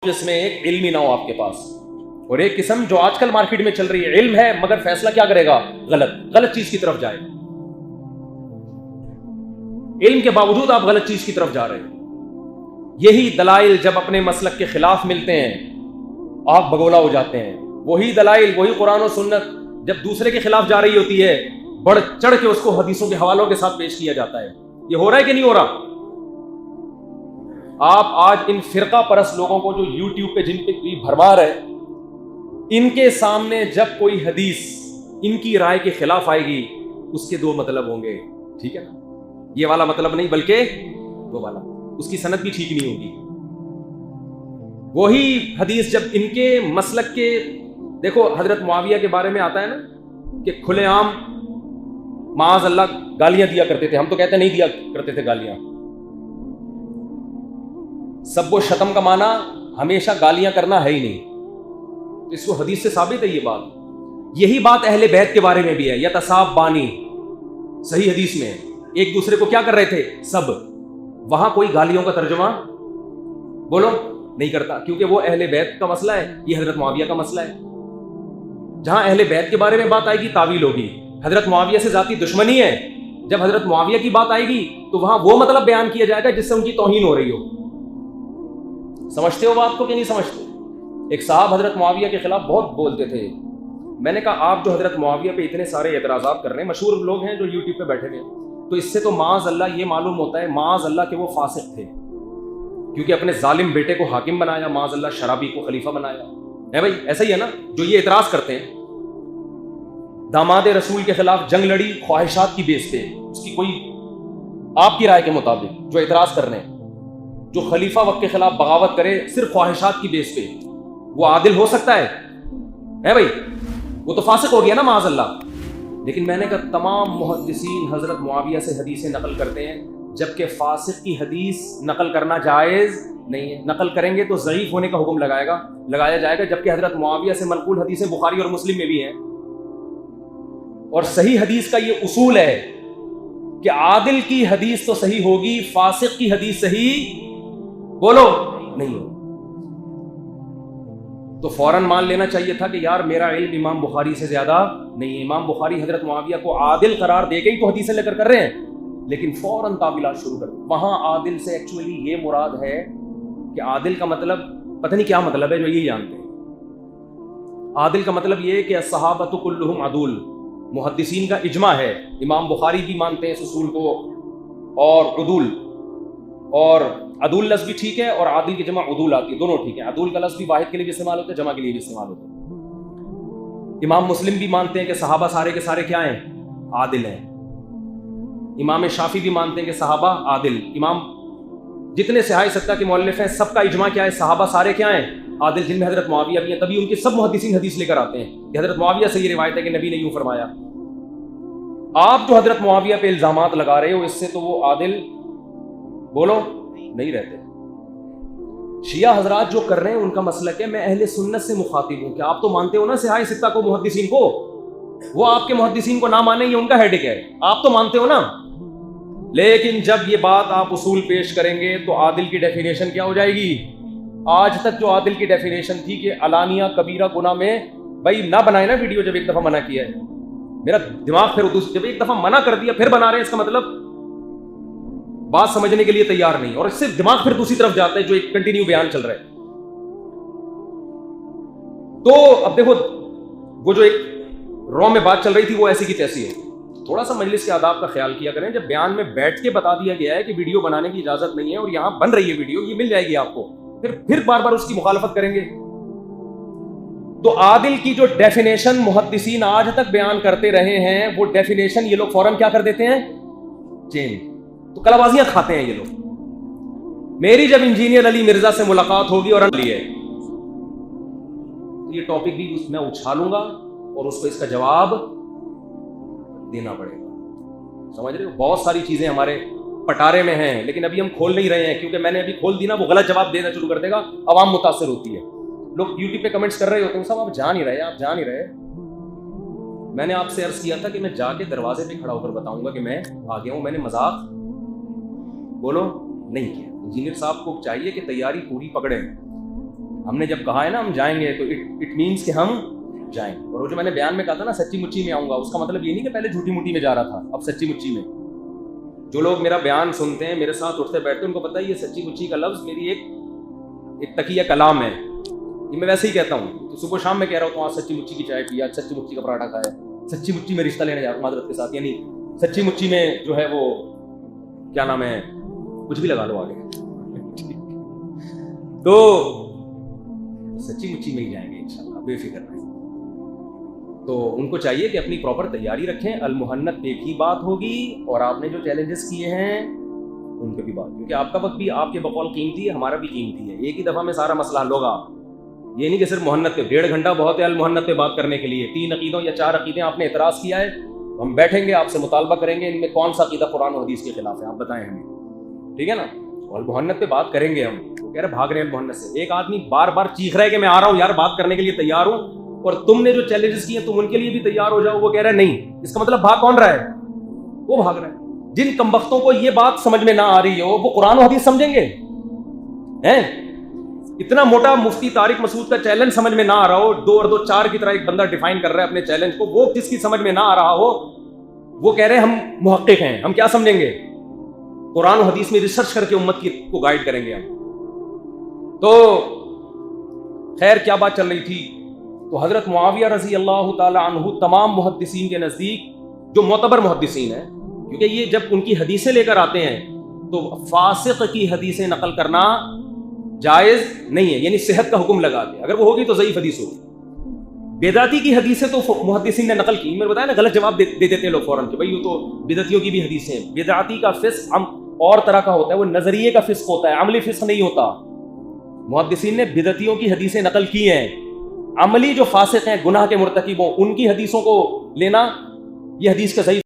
جس میں ایک علم ہی نہ ہو آپ کے پاس، اور ایک قسم جو آج کل مارکیٹ میں چل رہی ہے، علم ہے مگر فیصلہ کیا کرے گا؟ غلط چیز کی طرف جائے، علم کے باوجود آپ غلط چیز کی طرف جا رہے ہیں۔ یہی دلائل جب اپنے مسلک کے خلاف ملتے ہیں آپ بگولا ہو جاتے ہیں۔ وہی دلائل، وہی قرآن و سنت جب دوسرے کے خلاف جا رہی ہوتی ہے، بڑھ چڑھ کے اس کو حدیثوں کے حوالوں کے ساتھ پیش کیا جاتا ہے۔ یہ ہو رہا ہے کہ نہیں ہو رہا؟ آپ آج ان فرقہ پرست لوگوں کو جو یوٹیوب پہ جن پہ کوئی بھرمار ہے، ان کے سامنے جب کوئی حدیث ان کی رائے کے خلاف آئے گی، اس کے دو مطلب ہوں گے، ٹھیک ہے نا؟ یہ والا مطلب نہیں بلکہ وہ والا، اس کی سند بھی ٹھیک نہیں ہوگی۔ وہی حدیث جب ان کے مسلک کے، دیکھو حضرت معاویہ کے بارے میں آتا ہے نا کہ کھلے عام معاذ اللہ گالیاں دیا کرتے تھے، ہم تو کہتے نہیں دیا کرتے تھے گالیاں۔ سب و شتم کا معنی ہمیشہ گالیاں کرنا ہے ہی نہیں، تو اس کو حدیث سے ثابت ہے یہ بات۔ یہی بات اہل بیت کے بارے میں بھی ہے، یتصاب بانی، صحیح حدیث میں ایک دوسرے کو کیا کر رہے تھے؟ سب۔ وہاں کوئی گالیوں کا ترجمہ بولو نہیں کرتا، کیونکہ وہ اہل بیت کا مسئلہ ہے، یہ حضرت معاویہ کا مسئلہ ہے۔ جہاں اہل بیت کے بارے میں بات آئے گی تعویل ہوگی، حضرت معاویہ سے ذاتی دشمنی ہے، جب حضرت معاویہ کی بات آئے گی تو وہاں وہ مطلب بیان کیا جائے گا جس سے ان کی توہین ہو رہی ہو۔ سمجھتے ہو بات کو کہ نہیں سمجھتے؟ ایک صاحب حضرت معاویہ کے خلاف بہت بولتے تھے، میں نے کہا آپ جو حضرت معاویہ پہ اتنے سارے اعتراضات کر رہے ہیں، مشہور لوگ ہیں جو یوٹیوب پہ بیٹھے ہوئے، تو اس سے تو معاذ اللہ یہ معلوم ہوتا ہے معاذ اللہ کہ وہ فاسق تھے، کیونکہ اپنے ظالم بیٹے کو حاکم بنایا، معاذ اللہ شرابی کو خلیفہ بنایا ہے۔ بھائی ایسا ہی ہے نا جو یہ اعتراض کرتے ہیں، داماد رسول کے خلاف جنگ لڑی خواہشات کی بیس پہ، اس کی کوئی آپ کی رائے کے مطابق جو اعتراض کر رہے ہیں، جو خلیفہ وقت کے خلاف بغاوت کرے صرف خواہشات کی بیس پہ، وہ عادل ہو سکتا ہے بھائی؟ وہ تو فاسق ہو گیا نا معاذ اللہ۔ لیکن میں نے کہا تمام محدثین حضرت معاویہ سے حدیثیں نقل کرتے ہیں، جبکہ فاسق کی حدیث نقل کرنا جائز نہیں ہے۔ نقل کریں گے تو ضعیف ہونے کا حکم لگایا جائے گا، جبکہ حضرت معاویہ سے منقول حدیثیں بخاری اور مسلم میں بھی ہیں۔ اور صحیح حدیث کا یہ اصول ہے کہ عادل کی حدیث تو صحیح ہوگی، فاسق کی حدیث صحیح بولو نہیں ہو۔ تو فوراً مان لینا چاہیے تھا کہ یار میرا علم امام بخاری سے زیادہ نہیں ہے، امام بخاری حضرت معاویہ کو عادل قرار دے کے ہی تو حدیثیں لے کر رہے ہیں، لیکن فوراً تعویلات شروع کر دیں۔ وہاں عادل سے ایکچولی یہ مراد ہے کہ عادل کا مطلب پتہ نہیں کیا مطلب ہے، جو یہ جانتے ہیں۔ عادل کا مطلب یہ ہے کہ الصحابۃ کلہم عدول، محدثین کا اجماع ہے، امام بخاری بھی مانتے ہیں اس اصول کو، اور عدول، اور عدول لفظ بھی ٹھیک ہے اور عادل کی جمع عدول آتی ہے، دونوں ٹھیک ہے۔ عدول کا لفظ بھی واحد کے لیے بھی استعمال ہوتا ہے، جمع کے لیے بھی استعمال ہوتا ہے۔ امام مسلم بھی مانتے ہیں کہ صحابہ سارے کے سارے کیا ہیں؟ عادل ہیں۔ امام شافعی بھی مانتے ہیں کہ صحابہ عادل، امام جتنے صحابہ ستہ کے مؤلف ہیں سب کا اجماع کیا ہے؟ صحابہ سارے کیا ہیں؟ عادل، جن میں حضرت معاویہ بھی ہیں، تبھی ان کے سب محدثین حدیث لے کر آتے ہیں کہ حضرت معاویہ سے یہ روایت ہے کہ نبی نے یوں فرمایا۔ آپ جو حضرت معاویہ پہ الزامات لگا رہے ہو، اس سے تو وہ عادل بولو نہیں رہتے۔ شیعہ حضرات جو کر رہے ہیں ان کا مسلک ہے، میں اہل سنت سے مخاطب ہوں کہ آپ تو مانتے ہو نا صحابہ ستہ کو، محدثین کو، وہ آپ کے محدثین کو نہ مانیں یہ ان کا ہیڈک ہے، آپ تو مانتے ہو نا۔ لیکن جب یہ بات آپ اصول پیش کریں گے تو عادل کی ڈیفینیشن کیا ہو جائے گی؟ آج تک جو عادل کی ڈیفینیشن تھی کہ علانیہ کبیرہ گناہ میں، بھائی نہ بنائے نا ویڈیو جب ایک دفعہ منع کیا ہے، میرا دماغ پھر جب ایک دفعہ منع کر دیا پھر بنا رہے ہیں، اس کا مطلب بات سمجھنے کے لیے تیار نہیں، اور اس سے دماغ پھر دوسری طرف جاتا ہے جو ایک کنٹینیو بیان چل رہا ہے۔ تو اب دیکھو وہ جو ایک رو میں بات چل رہی تھی وہ ایسی کی تیسی ہے، تھوڑا سا مجلس کے آداب کا خیال کیا کریں۔ جب بیان میں بیٹھ کے بتا دیا گیا ہے کہ ویڈیو بنانے کی اجازت نہیں ہے اور یہاں بن رہی ہے ویڈیو، یہ مل جائے گی آپ کو، پھر بار بار اس کی مخالفت کریں گے۔ تو عادل کی جو ڈیفینیشن محدثین آج تک بیان کرتے رہے ہیں، وہ ڈیفینیشن یہ لوگ فوراً کیا کر دیتے ہیں؟ چینج۔ تو کلابازیاں کھاتے ہیں یہ لوگ۔ میری جب انجینئر علی مرزا سے ملاقات ہوگی اور یہ ٹاپک بھی میں اچھالوں گا اور اس کو اس کا جواب دینا پڑے گا، سمجھ رہے ہو؟ بہت ساری چیزیں ہمارے پٹارے میں ہیں لیکن ابھی ہم کھول نہیں رہے ہیں، کیونکہ میں نے ابھی کھول دی نا وہ غلط جواب دینا شروع کر دے گا، عوام متاثر ہوتی ہے۔ لوگ یوٹیوب پہ کمنٹس کر رہے ہوتے ہیں صاحب آپ جا نہیں رہے۔ میں نے آپ سے عرض کیا تھا کہ میں جا کے دروازے پہ کھڑا ہو کر بتاؤں گا کہ میں آ گیا ہوں، میں نے مذاق بولو نہیں کیا۔ انجینئر صاحب کو چاہیے کہ تیاری پوری پکڑیں، ہم نے جب کہا ہے نا ہم جائیں گے تو اٹ مینس کہ ہم جائیں. اور وہ جو میں نے بیان میں کہا تھا نا سچی مچی میں آؤں گا, اس کا مطلب یہ نہیں کہ پہلے جھوٹی موٹی میں جا رہا تھا اب سچی مچی میں. جو لوگ میرا بیان سنتے ہیں, میرے ساتھ اٹھتے بیٹھتے ہیں, ان کو پتہ ہے یہ سچی مچی کا لفظ میری ایک تقیہ کلام ہے, یہ میں ویسے ہی کہتا ہوں. تو صبح شام میں کہہ رہا ہوں تو آج سچی مچی کی چائے پی, آج سچی مچی کا پراٹھا کھایا, سچی مچی میں رشتہ لینے جا رہا ہوں معذرت کے ساتھ, یعنی سچی مچی میں جو ہے وہ کیا نام ہے, کچھ بھی لگا لو آگے. تو سچی مچی میں ہی جائیں گے انشاءاللہ, بے فکر رہیں. تو ان کو چاہیے کہ اپنی پراپر تیاری رکھیں. المحنت ایک ہی بات ہوگی, اور آپ نے جو چیلنجز کیے ہیں ان پہ بھی بات, کیونکہ آپ کا وقت بھی آپ کے بقول قیمتی ہے, ہمارا بھی قیمتی ہے. ایک ہی دفعہ میں سارا مسئلہ حل ہوگا. یہ نہیں کہ صرف محنت پہ 1.5 گھنٹہ بہت ہے المحنت پہ بات کرنے کے لیے. 3 عقیدوں یا 4 عقیدیں آپ نے اعتراض کیا ہے, ہم بیٹھیں گے آپ سے مطالبہ کریں گے ان میں کون سا عقیدہ قرآن و حدیث کے خلاف ہے, آپ بتائیں ہمیں, ٹھیک ہے نا. اور محنت پہ بات کریں گے ہم. وہ کہہ رہے بھاگ رہے ہیں محنت سے. ایک آدمی بار بار چیخ رہا ہے کہ میں آ رہا ہوں یار, بات کرنے کے لیے تیار ہوں, اور تم نے جو چیلنجز کیے تم ان کے لیے بھی تیار ہو جاؤ. وہ کہہ رہا ہے نہیں. اس کا مطلب بھاگ کون رہا ہے؟ وہ بھاگ رہا ہے. جن کمبختوں کو یہ بات سمجھ میں نہ آ رہی ہو وہ قرآن و حدیث سمجھیں گے ہیں؟ اتنا موٹا مفتی طارق مسعود کا چیلنج سمجھ میں نہ آ رہا ہو, 2 اور 2 4 کی طرح ایک بندہ ڈیفائن کر رہا ہے اپنے چیلنج کو, وہ کس کی سمجھ میں نہ آ رہا ہو, وہ کہہ رہے ہیں ہم محقق ہیں. ہم کیا سمجھیں گے؟ قرآن و حدیث میں ریسرچ کر کے امت کو گائیڈ کریں گے ہم. تو خیر کیا بات چل رہی تھی. تو حضرت معاویہ رضی اللہ تعالی عنہ تمام محدثین کے نزدیک, جو معتبر محدثین ہیں, کیونکہ یہ جب ان کی حدیثیں لے کر آتے ہیں تو فاسق کی حدیثیں نقل کرنا جائز نہیں ہے, یعنی صحت کا حکم لگا کے, اگر وہ ہوگی تو ضعیف حدیث ہوگی. بدعتی کی حدیثیں تو محدثین نے نقل کی. میں نے بتایا نا غلط جواب دے دیتے ہیں لوگ فوراً کہ بھائی وہ تو بدعتیوں کی بھی حدیثیں ہیں. بدعتی کا فسق اور طرح کا ہوتا ہے, وہ نظریے کا فسق ہوتا ہے, عملی فسق نہیں ہوتا. محدثین نے بدعتیوں کی حدیثیں نقل کی ہیں, عملی جو فاسق ہیں گناہ کے مرتکب ہوں ان کی حدیثوں کو لینا یہ حدیث کا صحیح